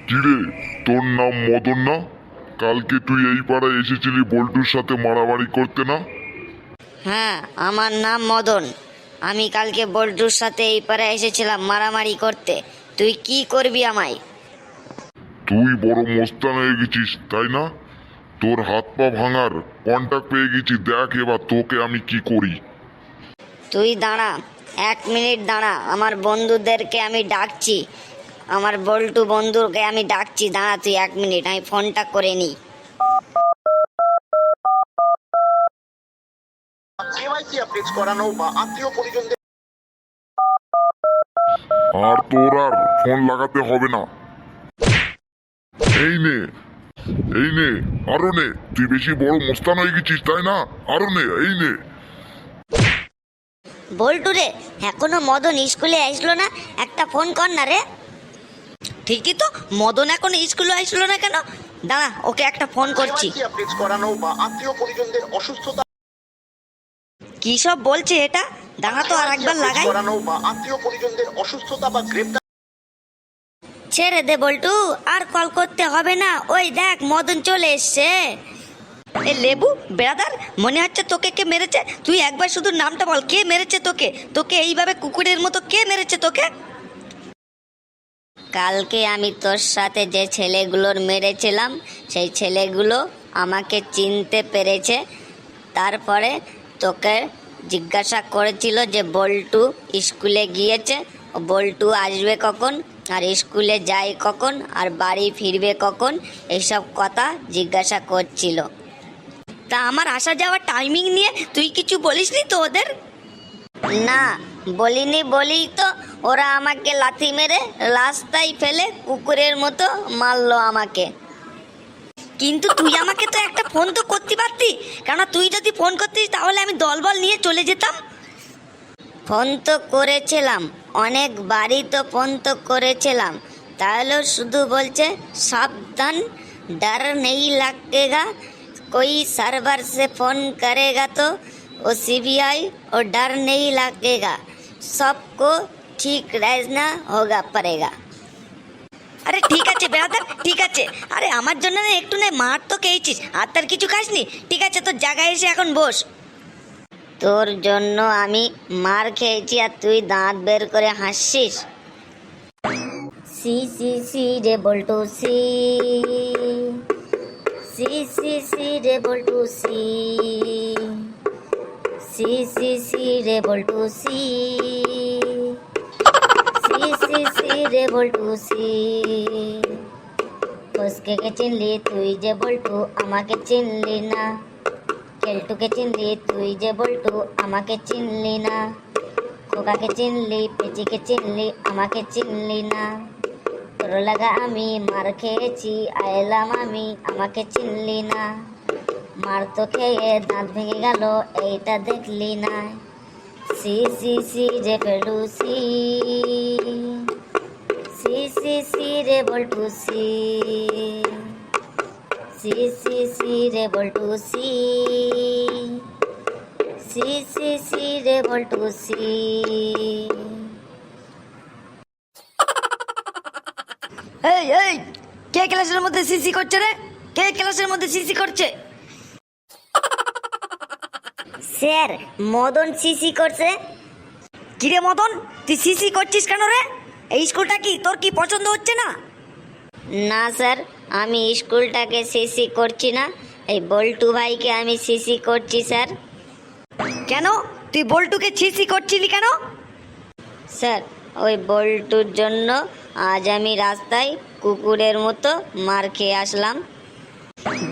কিরে, তোর নাম মদন না? কালকে তুই এই পাড়ায় এসেছিলি বল্টুর সাথে মারামারি করতে না? হ্যাঁ, আমার নাম মদন। আমি কালকে বল্টুর সাথে এই পাড়ায় এসেছিলাম মারামারি করতে। তুই কি করবি আমায়? তুই বড় মোস্তান হয়ে গেছিস তাই না? তোর হাত পা ভাঙার কন্টাক্ট পেয়ে গেছি, দেখ এবার তোকে আমি কি করি। তুই দাঁড়া, 1 মিনিট দাঁড়া, আমার বন্ধুদেরকে আমি ডাকছি। আমার বল্টু বন্ধুকে আমি ডাকছি, দাঁড়া তুই 1 মিনিট, আমি ফোনটা করে নিই। কেওয়াইসি আপডেট করানো বা আত্মীয় পরিজনদের আর তোর আর ফোন লাগাতে হবে না। এই নে, এই নে, আরো নে। তুই বেশি বড় মোস্তান হয়ে গেছিস তাই না? আরো নে, এই নে। বল্টু রে, এখনো মদন স্কুলে আসলো না? একটা ফোন কর না রে। ঠিকই তো, মদন এখনো স্কুলে আসলো না কেন? দাঁড়া, ওকে একটা ফোন করছি। কেওয়াইসি আপডেট করানো বা আত্মীয় পরিজনদের অসুস্থতা কি সব বলছে এটা? দাঁড়া তো আর একবার লাগাই। করানো বা আত্মীয় পরিজনদের অসুস্থতা বা গ্রেপ্তার ছেড়ে দে বল্টু, আর কল করতে হবে না। ওই দেখ, মদন চলে এসছে। এ লেবু ব্রাদার, মনে হচ্ছে তোকে কে মেরেছে। তুই একবার শুধু নামটা বল, কে মেরেছে তোকে? তোকে এইভাবে কুকুরের মতো কে মেরেছে তোকে? কালকে আমি তোর সাথে যে ছেলেগুলোর মেরেছিলাম, সেই ছেলেগুলো আমাকে চিনতে পেরেছে। তারপরে তোকে জিজ্ঞাসা করেছিল যে বল্টু স্কুলে গিয়েছে, বল্টু আসবে কখন, আর স্কুলে যায় কখন, আর বাড়ি ফিরবে কখন, এইসব কথা জিজ্ঞাসা করছিল। তা আমার আসা যাওয়ার টাইমিং নিয়ে তুই কিছু বলিসনি তো ওদের? না, বলিনি বলি তো ওরা আমাকে লাথি মেরে রাস্তায় ফেলে কুকুরের মতো মারলো আমাকে। কিন্তু তুই আমাকে তো একটা ফোন তো করতে পারতি, কারণ তুই যদি ফোন করতিস তাহলে আমি দলবল নিয়ে চলে যেতাম। ফোন তো করেছিলাম, অনেক বাড়ি তো ফোন তো করেছিলাম, তাহলেও শুধু বলছে সাবধান, डर नहीं लगेगा, कोई सर्वर से फोन करेगा तो वो सीबीआई और डर नहीं लगेगा, सबको ठीक रहना होगा पड़ेगा। আরে ঠিক আছে বেড়াদার, ঠিক আছে। আরে আমার জন্য না একটু না মার তো খেয়েছিস, আর তার কিছু খাসনি। ঠিক আছে, তোর জায়গায় এসে এখন বস। তোর জন্য আমি মার খেয়েছি আর তুই দাঁত বের করে হাসছিস। সি সি সি রে বল্টু সি, সি সি সি রে বল্টু সি, সি সি সি রে বল্টু সি, সি সি সি রে বল্টু সি। ফসকে চিনলি তুই যে বল্টু, আমাকে চিনলি না। কেলটুকে চিনলি তুই যে বল্টু, আমাকে চিনলি না। খোকাকে চিনলি, পেচিকে চিনলি, আমাকে চিনলি না। তোর লাগা আমি মার খেয়েছি, আইলাম আমি, আমাকে চিনলি না। মার তো খেয়ে দাঁত ভেঙে গেল, এইটা দেখলি না। সি সি সি রে পেলু সি, সি সি সি রে বল্টু সি, সি সি সি রে বল্টু সি, সি সি সি রে বল্টু সি। এই এই, কে ক্লাসের মধ্যে সিসি করছে রে? কে ক্লাসের মধ্যে সিসি করছে? স্যার, মদন সিসি করছে। কিরে মদন, তুই সিসি করছিস কেন রে? এই স্কুলটা কি তোর কি পছন্দ হচ্ছে না? না স্যার, আমি স্কুলটাকে সিসি করছি না, এই বল্টু ভাইকে আমি সিসি করছি স্যার। কেন তুই বল্টুকে সিসি করছিলি কেন? স্যার, ওই বল্টুর জন্য আজ আমি রাস্তায় কুকুরের মতো মার খেয়ে আসলাম।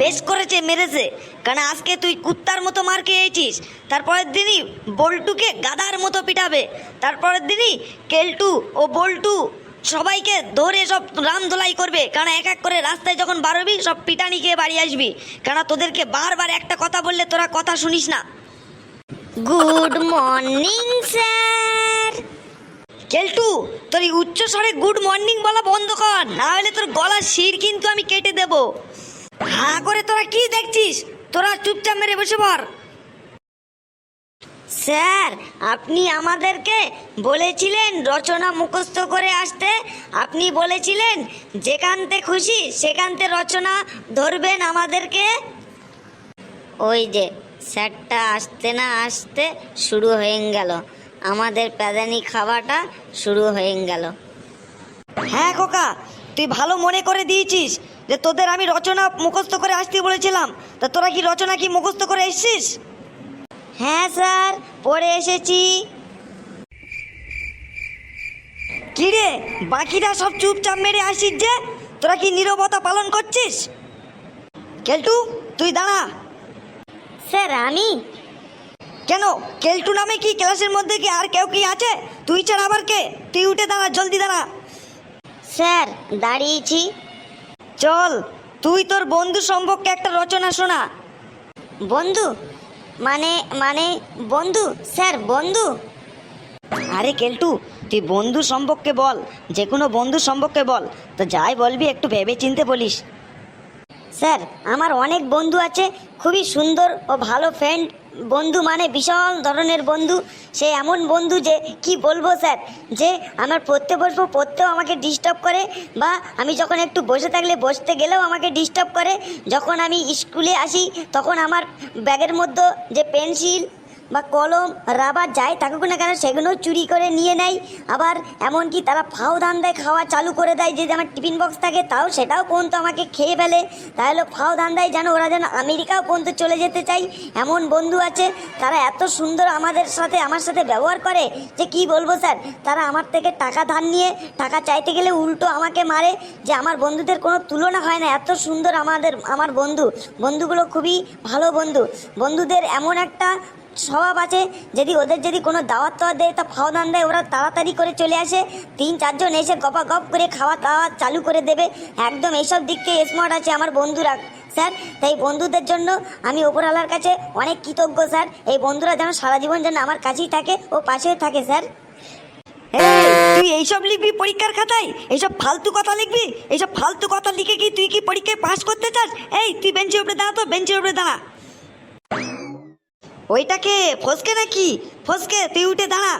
বেশ করেছে মেরেছে, কারণ আজকে তুই কুত্তার মতো মার খেয়েছিস, তারপরের দিনই বল্টুকে গাধার মতো পিটাবে, তারপরের দিনই কেলটু ও বল্টু সবাইকে ধরে সব রামধোলাই করবে, কারণ এক এক করে রাস্তায় যখন বাড়বি সব পিটানি খেয়ে বাড়ি আসবি, কারণ তোদেরকে বারবার একটা কথা বললে তোরা কথা শুনিস না। Good morning sir. কেলটু, তোর এই উচ্চ স্বরে গুড মর্নিং বলা বন্ধ কর, না হলে তোর গলার শির কিন্তু আমি কেটে দেব। হ্যাঁ করে তোরা কি দেখছিস? তোরা চুপচাপ মেরে বসে পড়। স্যার, আপনি আমাদেরকে বলেছিলেন রচনা মুখস্থ করে আসতে। আপনি বলেছিলেন যেখানতে খুশি সেখানতে রচনা ধরবেন আমাদেরকে। ওই যে স্যারটা আসতে না আসতে শুরু হয়ে গেল, আমাদের প্যাদানি খাওয়াটা শুরু হয়ে গেল। হ্যাঁ খোকা, তুই ভালো মনে করে দিয়েছিস যে তোদের আমি রচনা মুখস্থ করে আসতে বলেছিলাম। তা তোরা কি রচনা কি মুখস্থ করে এসছিস? হ্যাঁ স্যার, পড়ে এসেছি। কি রে, বাকিরা সব চুপচাপ মেরে আসিস যে, তোরা কি নীরবতা পালন করছিস? কেলটু, তুই দাঁড়া। স্যার আমি? কেন, কেলটু নামে কি ক্লাসের মধ্যে কি আর কেউ কি আছে? তুই ছাড়া আবার কে? তুই উঠে দাঁড়া, জলদি দাঁড়া। স্যার দাঁড়িয়েছি। চল, তুই তোর বন্ধু সম্পর্কে একটা রচনা শোনা। বন্ধু মানে মানে বন্ধু? স্যার বন্ধু? আরে কেলটু, তুই বন্ধু সম্পর্কে বল, যে কোনো বন্ধু সম্পর্কে বল। তো যাই বলবি একটু ভেবে চিনতে বলিস। স্যার আমার অনেক বন্ধু আছে, খুবই সুন্দর ও ভালো ফ্রেন্ড। বন্ধু মানে বিশাল ধরনের বন্ধু। সে এমন বন্ধু যে কি বলবো স্যার, যে আমার পড়তে বসবো পড়তেও আমাকে ডিস্টার্ব করে, বা আমি যখন একটু বসে থাকলে বসতে গেলেও আমাকে ডিস্টার্ব করে। যখন আমি স্কুলে আসি তখন আমার ব্যাগের মধ্যে যে পেন্সিল বা কলম রাবার যাই থাকুক না কেন সেগুলো চুরি করে নিয়ে নেয়। আবার এমনকি তারা ফাও ধান্দায় খাওয়া চালু করে দেয়, যে আমার টিফিন বক্স থাকে তাও সেটাও পর্যন্ত আমাকে খেয়ে ফেলে। তাহলে ফাও ধান্দায় যেন ওরা যেন আমেরিকাও পর্যন্ত চলে যেতে চাই, এমন বন্ধু আছে। তারা এত সুন্দর আমার সাথে ব্যবহার করে যে কি বলবো স্যার। তারা আমার থেকে টাকা ধার নিয়ে টাকা চাইতে গেলে উল্টো আমাকে মারে, যে আমার বন্ধুদের কোনো তুলনা হয় না। এত সুন্দর আমার বন্ধুগুলো খুবই ভালো বন্ধু। বন্ধুদের এমন একটা স্বভাব আছে, ওদের কোনো দাওয়াত টাওয়াত দেয় তা ফাও দান দেয়, ওরা তাড়াতাড়ি করে চলে আসে। 3-4 জন এসে গপা গপ করে খাওয়া দাওয়া চালু করে দেবে। একদম এইসব দিক থেকে স্মার্ট আছে আমার বন্ধুরা স্যার। তাই বন্ধুদের জন্য আমি ওপরওয়ালার কাছে অনেক কৃতজ্ঞ স্যার। এই বন্ধুরা যেন সারা জীবন যেন আমার কাছেই থাকে ও পাশেই থাকে স্যার। তুই এইসব লিখবি পরীক্ষার খাতায়? এইসব ফালতু কথা লিখবি? এইসব ফালতু কথা লিখে কি তুই কি পরীক্ষায় পাস করতে চাস? এই তুই বেঞ্চের উপরে দাঁড়া, তো বেঞ্চের উপরে দাঁড়া। ওইটাকে ফসকে নাকি? ফসকে, তুই উঠে দাঁড়া।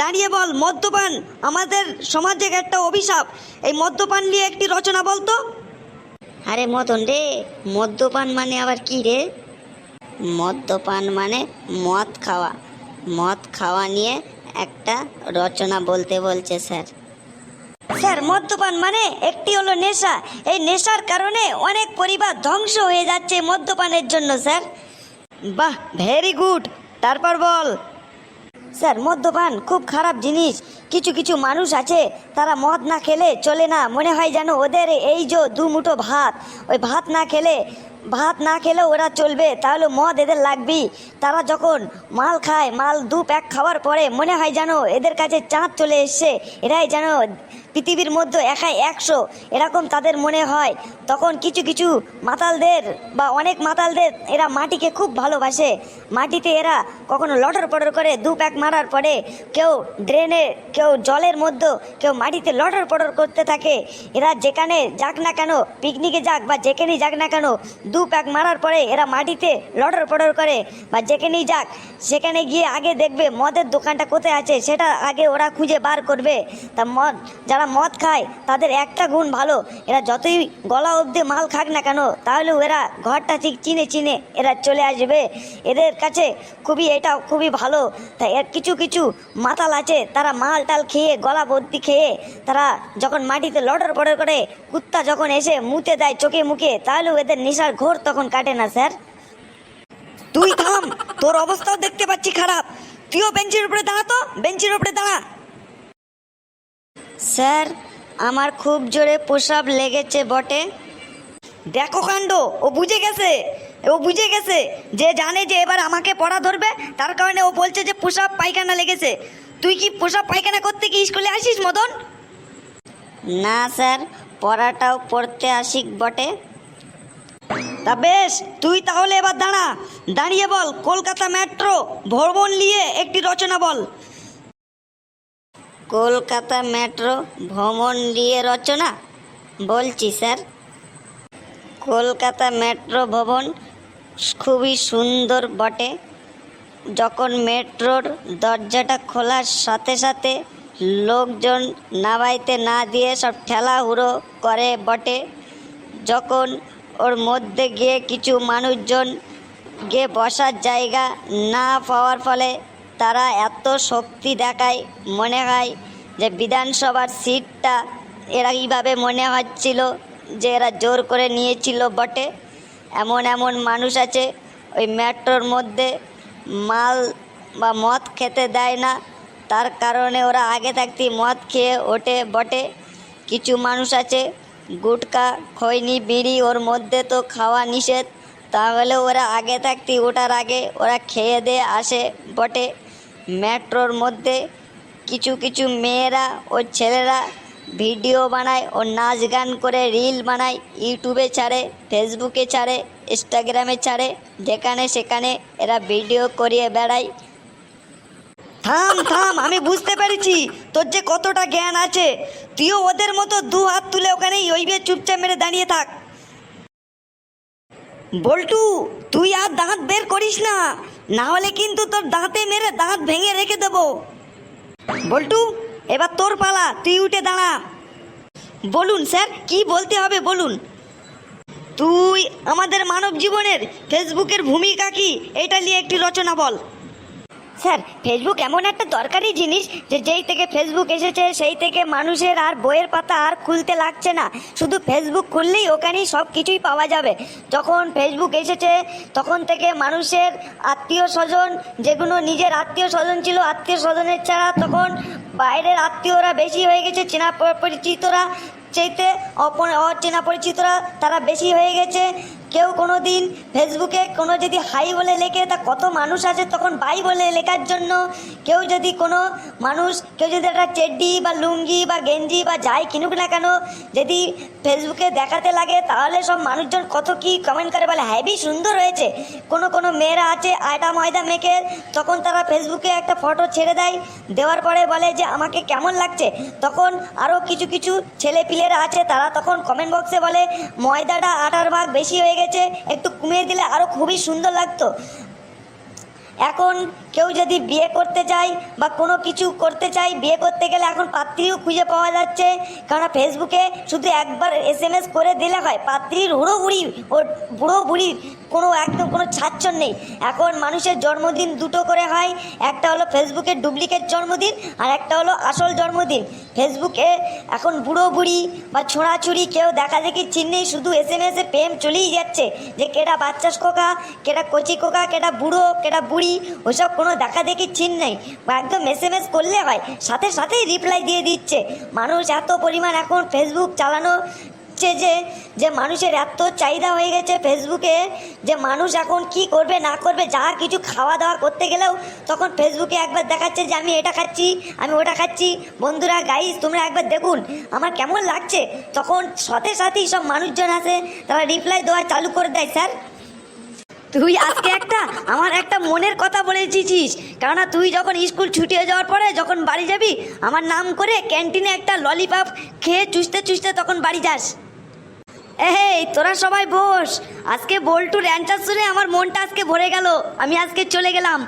দাঁড়িয়ে বল, মদ্যপান আমাদের সমাজের একটা অভিশাপ। এই মদ্যপান নিয়ে একটি রচনা বলতো। আরে মদন রে, মদ্যপান মানে আবার কি রে? মদ্যপান মানে মদ খাওয়া। মদ খাওয়া নিয়ে একটা রচনা বলতে বলছে স্যার। স্যার, মদ্যপান মানে একটি হলো নেশা। এই নেশার কারণে অনেক পরিবার ধ্বংস হয়ে যাচ্ছে মদ্যপানের জন্য স্যার। বাহ, ভেরি গুড। তারপর বল। স্যার মদ্যপান খুব খারাপ জিনিস। কিছু কিছু মানুষ আছে তারা মদ না খেলে চলে না, মনে হয় যেন ওদের এই যে দুমুঠো ভাত, ওই ভাত না খেলে ওরা চলবে, তাহলে মদ এদের লাগবেই। তারা যখন মাল খায়, মাল 2 প্যাক খাওয়ার পরে মনে হয় যেন এদের কাছে চাঁদ চলে এসছে, এরাই যেন পৃথিবীর মধ্যে একাই 100, এরকম তাদের মনে হয়। তখন কিছু কিছু মাতালদের বা অনেক মাতালদের এরা মাটিকে খুব ভালোবাসে। মাটিতে এরা কখনো লটর পটর করে 2 প্যাক মারার পরে কেউ ড্রেনে, কেউ জলের মধ্যে, কেউ মাটিতে লটর পটর করতে থাকে। এরা যেখানে যাক না কেন, পিকনিকে যাক বা যেখানেই যাক না কেন, 2 প্যাক মারার পরে এরা মাটিতে লটর পটর করে। বা যেখানেই যাক সেখানে গিয়ে আগে দেখবে মদের দোকানটা কোথায় আছে, সেটা আগে ওরা খুঁজে বার করবে। তা যারা মদ খায় তাদের একটা গুণ ভালো, এরা যতই গলা অবধি মাল খাক না কেন তাহলেও এরা ঘরটা ঠিক চিনে এরা চলে আসবে। এদের কাছে এটা খুবই ভালো। তাই এর কিছু কিছু মাতাল আছে, তারা মাল টাল খেয়ে গলা ভর্তি খেয়ে তারা যখন মাটিতে লটর পটর করে, কুত্তা যখন এসে মুতে দেয় চোখে মুখে, তাহলেও এদের নেশার ঘোর তখন কাটে না স্যার। তুই থাম, তোর অবস্থাও দেখতে পাচ্ছি খারাপ। তুইও বেঞ্চের উপরে দাঁড়া, তো বেঞ্চের উপরে দাঁড়া। স্যার আমার খুব জোরে প্রসাব লেগেছে বটে। দেখো কাণ্ড, ও বুঝে গেছে যে জানে যে এবার আমাকে পড়া ধরবে, তার কারণে ও বলছে যে প্রসাব পায়খানা লেগেছে। তুই কি প্রসাব পায়খানা করতে কি স্কুলে আসিস মদন? না স্যার, পড়াটাও পড়তে আসিক বটে। তা বেশ, তুই তাহলে এবার দাঁড়া। দাঁড়িয়ে বল, কলকাতা মেট্রো ভ্রমণ নিয়ে একটি রচনা বল। কলকাতা মেট্রো ভ্রমণ নিয়ে রচনা বলছি স্যার। কলকাতা মেট্রো ভবন খুবই সুন্দর বটে। যখন মেট্রোর দরজাটা খোলার সাথে সাথে লোকজন নামাইতে না দিয়ে সব ঠেলা হুড়ো করে বটে। যখন ওর মধ্যে গিয়ে কিছু মানুষজন গিয়ে বসার জায়গা না পাওয়ার ফলে তারা এত শক্তি দেখায়, মনে হয় যে বিধানসভার সিটটা এরা এইভাবে মনে হচ্ছিল যে এরা জোর করে নিয়েছিল বটে। এমন এমন মানুষ আছে ওই মেট্রোর মধ্যে মাল বা মদ খেতে দেয় না, তার কারণে ওরা আগে থাকতেই মদ খেয়ে ওঠে বটে। কিছু মানুষ আছে গুটকা খৈনি বিড়ি ওর মধ্যে তো খাওয়া নিষেধ, তাহলে ওরা আগে থাকতেই ওঠার আগে ওরা খেয়ে দিয়ে আসে বটে। মেট্রোর মধ্যে কিছু কিছু মেয়েরা ও ছেলেরা ভিডিও বানায় ও নাচ গান করে রিল বানায়, ইউটিউবে ছাড়ে, ফেসবুকে ছাড়ে, ইনস্টাগ্রামে ছাড়ে, যেখানে সেখানে এরা ভিডিও করিয়ে বেড়ায়। থাম থাম, আমি বুঝতে পেরেছি তোর যে কতটা জ্ঞান আছে। তুইও ওদের মতো দু হাত তুলে ওখানেই ওইভাবে চুপচাপ মেরে দাঁড়িয়ে থাক। বল্টু, তুই আর দাঁত বের করিস না, না হলে কিন্তু তোর দাঁতে মেরে দাঁত ভেঙে রেখে দেবো। বল্টু, এবার তোর পালা, তুই উঠে দাঁড়া। বলুন স্যার, কি বলতে হবে বলুন। তুই আমাদের মানব জীবনের ফেসবুকের ভূমিকা কি এটা নিয়ে একটি রচনা বল। স্যার, ফেসবুক এমন একটা দরকারি জিনিস যে যেই থেকে ফেসবুক এসেছে সেই থেকে মানুষের আর বইয়ের পাতা আর খুলতে লাগছে না, শুধু ফেসবুক খুললেই ওখানেই সব কিছুই পাওয়া যাবে। যখন ফেসবুক এসেছে তখন থেকে মানুষের আত্মীয় স্বজন, যেগুলো নিজের আত্মীয় স্বজন ছিল, আত্মীয় স্বজনের ছাড়া তখন বাইরের আত্মীয়রা বেশি হয়ে গেছে, চেনা পরিচিতরা চাইতে অচেনা পরিচিতরা তারা বেশি হয়ে গেছে। কেউ কোনো দিন ফেসবুকে কোনো যদি হাই বলে লেখে তা কত মানুষ আছে তখন বাই বলে লেখার জন্য। কেউ যদি কোনো মানুষ কেউ যদি একটা চেড্ডি বা লুঙ্গি বা গেঞ্জি বা যাই কিনুক না কেন যদি ফেসবুকে দেখাতে লাগে তাহলে সব মানুষজন কত কি কমেন্ট করে বলে হ্যাভি সুন্দর হয়েছে। কোনো কোনো মেয়েরা আছে আয়টা ময়দা মেখে তখন তারা ফেসবুকে একটা ফটো ছেড়ে দেয়, দেওয়ার পরে বলে যে আমাকে কেমন লাগছে। তখন আরও কিছু কিছু ছেলে পিলেরা আছে তারা তখন কমেন্ট বক্সে বলে ময়দাটা আটার ভাগ বেশি হয়ে গেছে, একটু কমিয়ে দিলে আরও খুবই সুন্দর লাগতো। এখন কেউ যদি বিয়ে করতে চায় বা কোনো কিছু করতে চায়, বিয়ে করতে গেলে এখন পাত্রীও খুঁজে পাওয়া যাচ্ছে, কারণ ফেসবুকে শুধু একবার SMS করে দিলে হয়। পাত্রীর হুড়োহুড়ি ও বুড়ো বুড়ির কোনো একদম কোনো ছাড়ছর নেই। এখন মানুষের জন্মদিন দুটো করে হয়, একটা হলো ফেসবুকের ডুপ্লিকেট জন্মদিন আর একটা হলো আসল জন্মদিন। ফেসবুকে এখন বুড়ো বুড়ি বা ছোঁড়াছুড়ি কেউ দেখা দেখি চিহ্নেই, শুধু SMS-এ প্রেম চলেই যাচ্ছে যে কেটা বাচ্চা খোকা, কেটা কচি খোকা, কেটা বুড়ো, কেটা বুড়ি, ওসব কোনো দেখা দেখি চিহ্ন নেই। বা একদম SMS করলে হয় সাথে সাথেই রিপ্লাই দিয়ে দিচ্ছে। মানুষ এত পরিমাণ এখন ফেসবুক চালানো যে মানুষের এত চাহিদা হয়ে গেছে ফেসবুকে যে মানুষ এখন কি করবে না করবে, যা কিছু খাওয়া দাওয়া করতে গেলেও তখন ফেসবুকে একবার দেখাচ্ছে যে আমি এটা খাচ্ছি, আমি ওটা খাচ্ছি, বন্ধুরা গাইস তোমরা একবার দেখুন আমার কেমন লাগছে। তখন সাথে সাথেই সব মানুষজন আছে তারা রিপ্লাই দেওয়া চালু করে দেয়। স্যার, তুই আজকে আমার একটা মনের কথা বলেছিস, কেননা তুই যখন স্কুল ছুটি হয়ে যাওয়ার পরে যখন বাড়ি যাবি আমার নাম করে ক্যান্টিনে একটা ললিপপ খেয়ে চুষতে চুষতে তখন বাড়ি যাস। এই তোরা সবাই বস, আজকে বল্টুর অ্যান্সার শুনে আমার মনটা আজকে ভরে গেল, আমি আজকে চলে গেলাম।